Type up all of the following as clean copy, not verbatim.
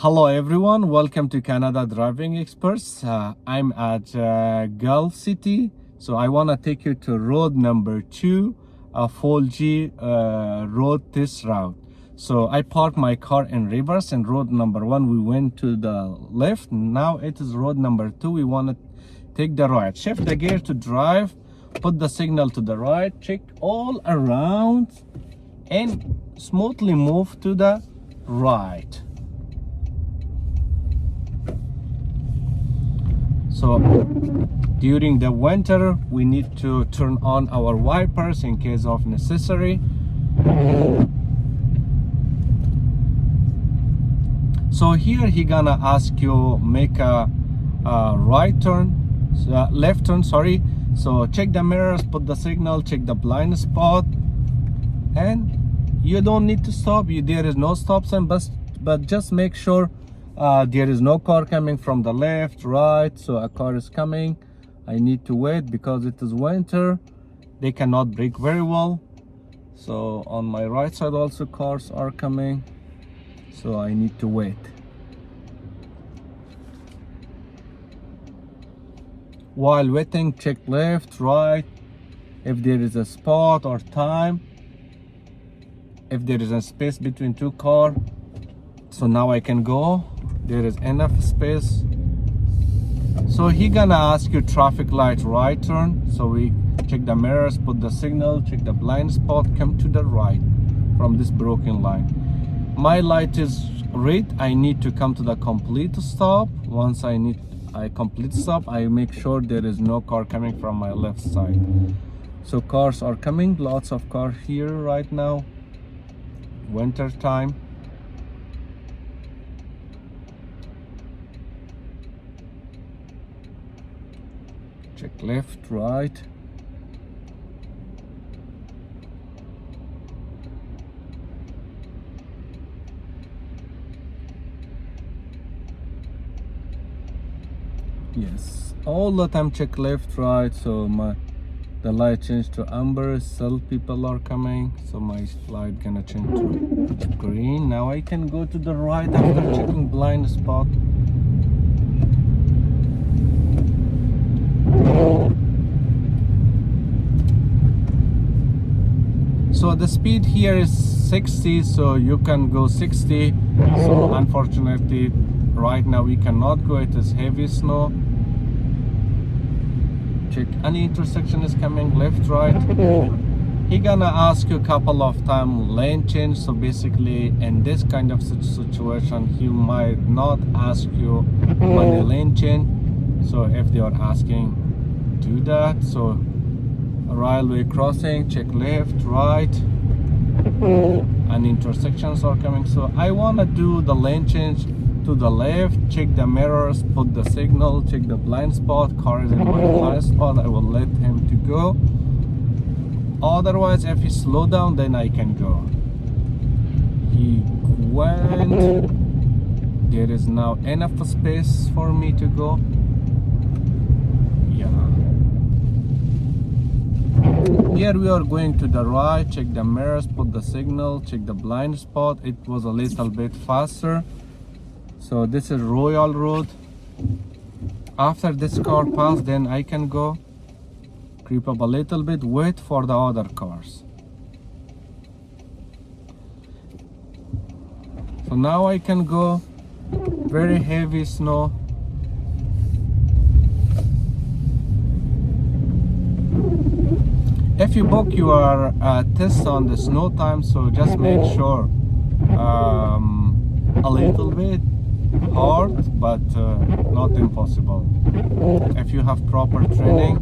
Hello everyone, welcome to Canada Driving Experts. I'm at Guelph City, so I want to take you to road number 2, Folgy road test route. So I parked my car in reverse, and road number 1 we went to the left. Now it is road number 2, we want to take the right. Shift the gear to drive, put the signal to the right, check all around, and smoothly move to the right. So during the winter we need to turn on our wipers in case of necessary. So here he gonna ask you make a right turn, left turn, sorry. So check the mirrors, put the signal, check the blind spot, and you don't need to stop. There is no stop sign, but just make sure there is no car coming from the left, right. So a car is coming, I need to wait because it is winter, they cannot brake very well. So on my right side also cars are coming, so I need to wait. While waiting, check left, right, if there is a spot or time, if there is a space between two cars. So now I can go, there is enough space. So he gonna ask you traffic light right turn. So we check the mirrors, put the signal, check the blind spot, come to the right from this broken line. My light is red, I need to come to the complete stop. Once I complete stop, I make sure there is no car coming from my left side. So cars are coming, lots of cars here right now, winter time. Check left, right. Yes, all the time check left, right. So the light changed to amber, still people are coming. So my light gonna change to green. Now I can go to the right after checking blind spot. So the speed here is 60, so you can go 60. So unfortunately right now we cannot go, it is heavy snow. Check any intersection is coming, left, right. He gonna ask you a couple of times lane change. So basically in this kind of situation he might not ask you money lane change. So if they are asking, do that. So railway crossing, check left, right, and intersections are coming. So I want to do the lane change to the left, check the mirrors, put the signal, check the blind spot. Car is in my blind spot, I will let him to go. Otherwise if he slow down, then I can go. He went, there is now enough space for me to go. Here we are going to the right, check the mirrors, put the signal, check the blind spot. It was a little bit faster. So this is Royal Road. After this car pass, then I can go. Creep up a little bit, wait for the other cars. So now I can go. Very heavy snow. If you book your test on the snow time, so just make sure a little bit hard, but not impossible. If you have proper training,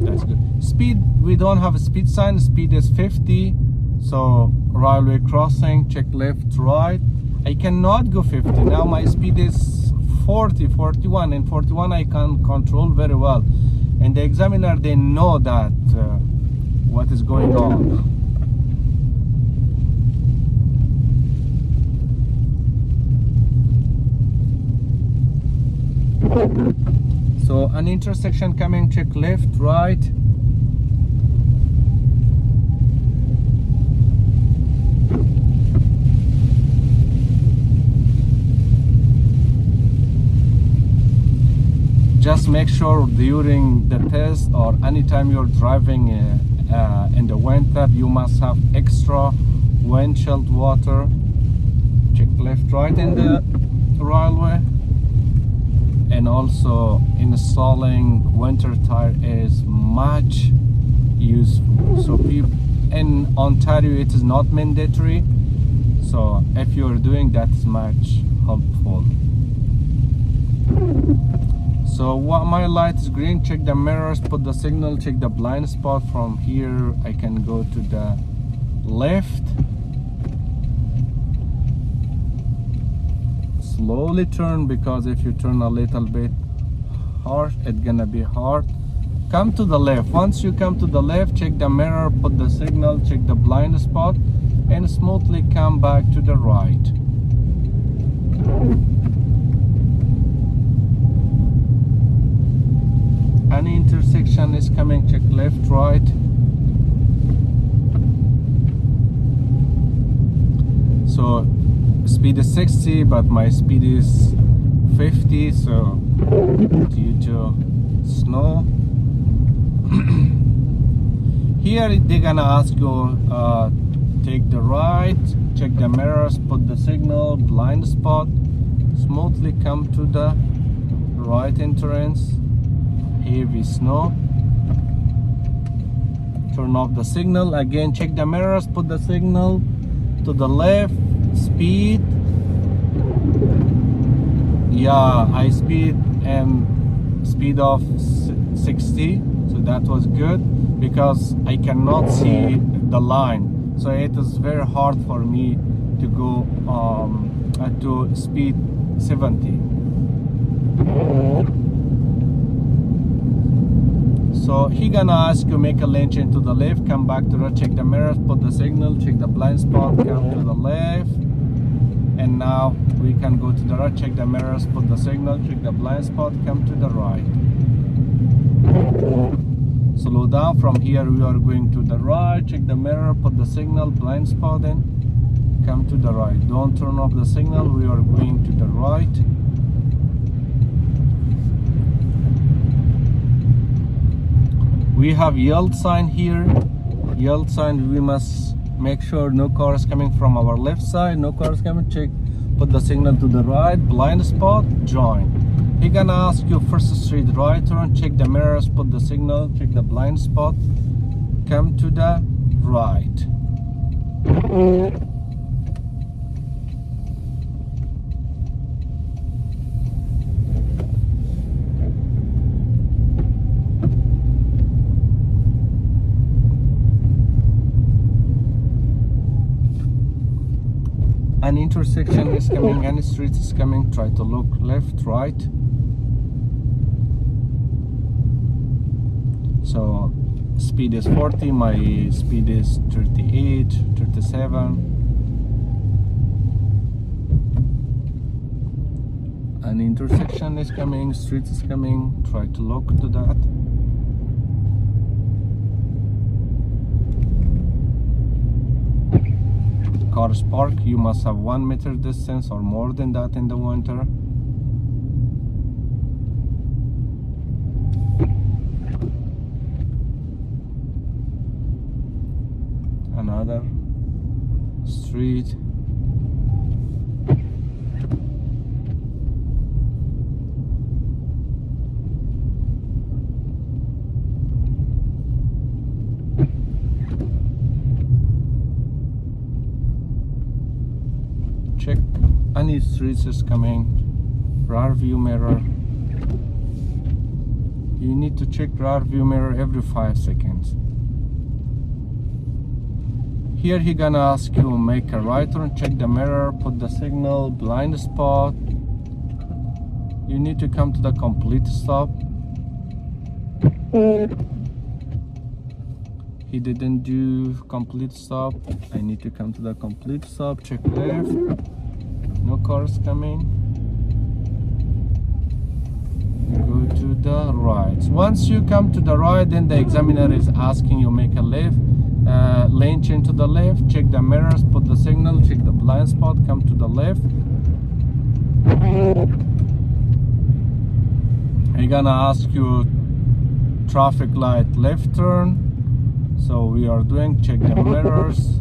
that's good. Speed, we don't have a speed sign. Speed is 50. So railway crossing, check left, right. I cannot go 50. Now my speed is 40, 41. And 41 I can control very well. And the examiner, they know that what is going on. So an intersection coming, check left, right. just make sure during the test or anytime you're driving in the winter, you must have extra windshield water. Check left, right in the railway. And also installing winter tire is much useful. So in Ontario it is not mandatory, so if you're doing that, is much helpful. So what, my light is green, check the mirrors, put the signal, check the blind spot. From here I can go to the left, slowly turn, because if you turn a little bit harsh, it's gonna be hard. Come to the left. Once you come to the left, check the mirror, put the signal, check the blind spot, and smoothly come back to the right. Any intersection is coming, check left, right. So speed is 60, but my speed is 50, so due to snow. Here they're gonna ask you take the right, check the mirrors, put the signal, blind spot, smoothly come to the right entrance. Heavy snow, turn off the signal, again check the mirrors, put the signal to the left, speed, yeah, I speed and speed of 60, so that was good because I cannot see the line, so it is very hard for me to go to speed 70. So he gonna ask you make a lane change to the left, come back to the right, check the mirrors, put the signal, check the blind spot, come to the left, and now we can go to the right, check the mirrors, put the signal, check the blind spot, come to the right. Slow down. From here we are going to the right, check the mirror, put the signal, blind spot, and come to the right. Don't turn off the signal, we are going to the right. We have yield sign here. Yield sign, we must make sure no car is coming from our left side, no car is coming, check, put the signal to the right, blind spot, join. He gonna ask you first street right turn, check the mirrors, put the signal, check the blind spot, come to the right. An intersection is coming, any street is coming, try to look left, right. So speed is 40, my speed is 38, 37. An intersection is coming, street is coming, try to look to that. Cars park, you must have 1 meter distance or more than that in the winter. Another street. Check any streets is coming, rear view mirror. You need to check rear view mirror every 5 seconds. Here he gonna ask you make a right turn, check the mirror, put the signal, blind spot. You need to come to the complete stop. He didn't do complete stop. I need to come to the complete stop, check left, no cars coming, go to the right. Once you come to the right, then the examiner is asking you make a left, lane change to the left, check the mirrors, put the signal, check the blind spot, come to the left. He gonna ask you traffic light left turn. So we are doing check the mirrors,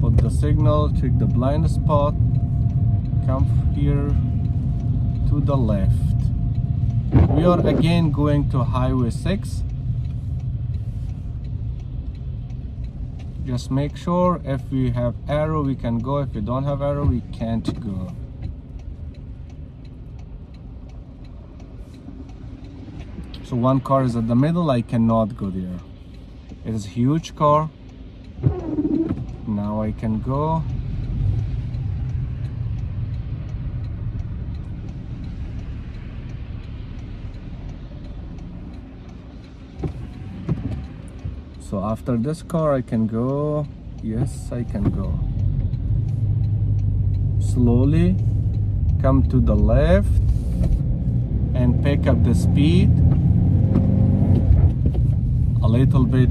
put the signal, check the blind spot, come here to the left. We are again going to Highway 6. Just make sure if we have arrow we can go, if we don't have arrow we can't go. So one car is at the middle, I cannot go there. It is a huge car. Now I can go. So after this car I can go. Yes, I can go. Slowly come to the left and pick up the speed a little bit.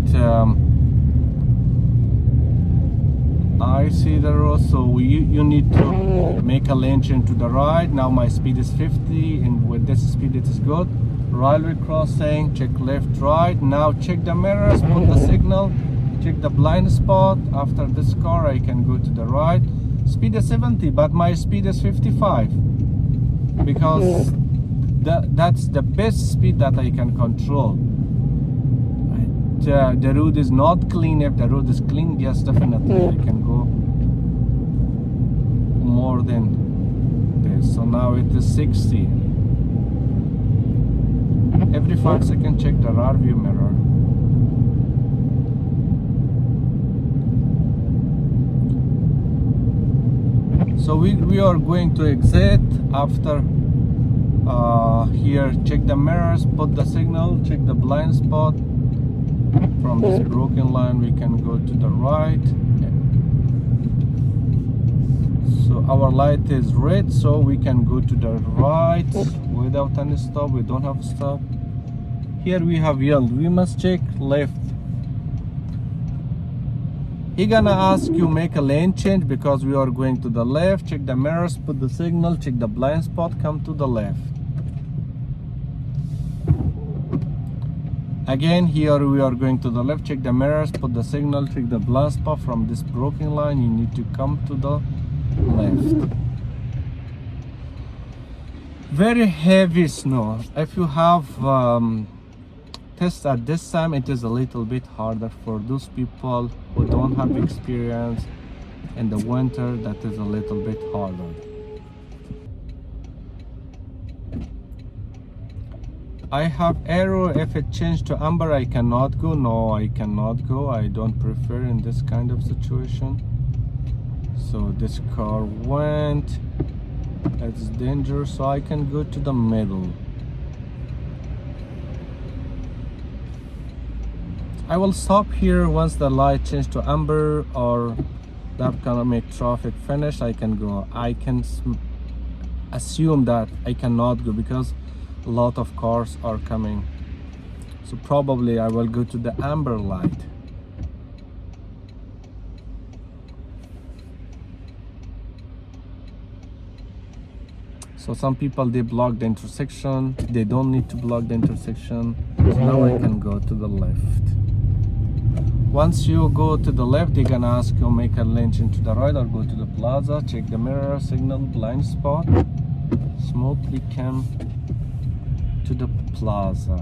I see the road, so you need to make a lane change to the right. Now my speed is 50 and with this speed it is good. Railway crossing, check left, right. Now check the mirrors, put the signal, check the blind spot. After this car I can go to the right. Speed is 70 but my speed is 55 because that's the best speed that I can control. The road is not clean. If the road is clean, yes, definitely I can go more than this. So now it is 60. Every 5 seconds check the rear view mirror. So we are going to exit. After here check the mirrors, put the signal, check the blind spot. From this broken line we can go to the right. So our light is red, so we can go to the right without any stop. We don't have stop. Here we have yellow, we must check left. He gonna ask you make a lane change because we are going to the left. Check the mirrors, put the signal, check the blind spot, come to the left. Again, here we are going to the left, check the mirrors, put the signal, check the blind spot. From this broken line you need to come to the left. Very heavy snow. If you have test at this time, it is a little bit harder for those people who don't have experience in the winter. That is a little bit harder. I have arrow. If it changed to amber I cannot go. No, I cannot go. I don't prefer in this kind of situation. So this car went. It's dangerous, so I can go to the middle. I will stop here once the light change to amber or that gonna make traffic finish. I can go. I can assume that I cannot go because a lot of cars are coming, so probably I will go to the amber light. So some people they block the intersection. They don't need to block the intersection. So now I can go to the left. Once you go to the left, they're gonna ask you make a lane change to the right or go to the plaza. Check the mirror, signal, blind spot. Smoothly come to the plaza.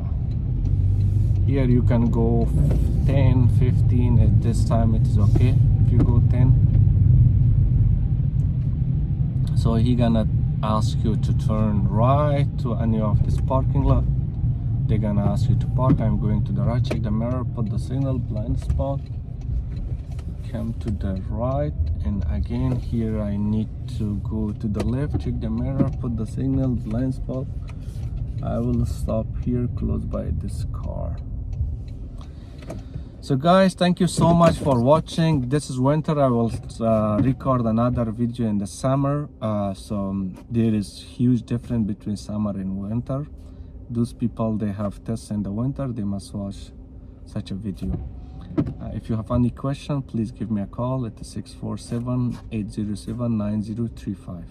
Here you can go 10, 15. At this time it is okay if you go 10. So he gonna ask you to turn right to any of this parking lot. They're gonna ask you to park. I'm going to the right, check the mirror, put the signal, blind spot, come to the right, and again here I need to go to the left, check the mirror, put the signal, blind spot. I will stop here close by this car. So guys, thank you so much for watching. This is winter. I will record another video in the summer. So there is huge difference between summer and winter. Those people they have tests in the winter, they must watch such a video. If you have any question, please give me a call at 647-807-9035.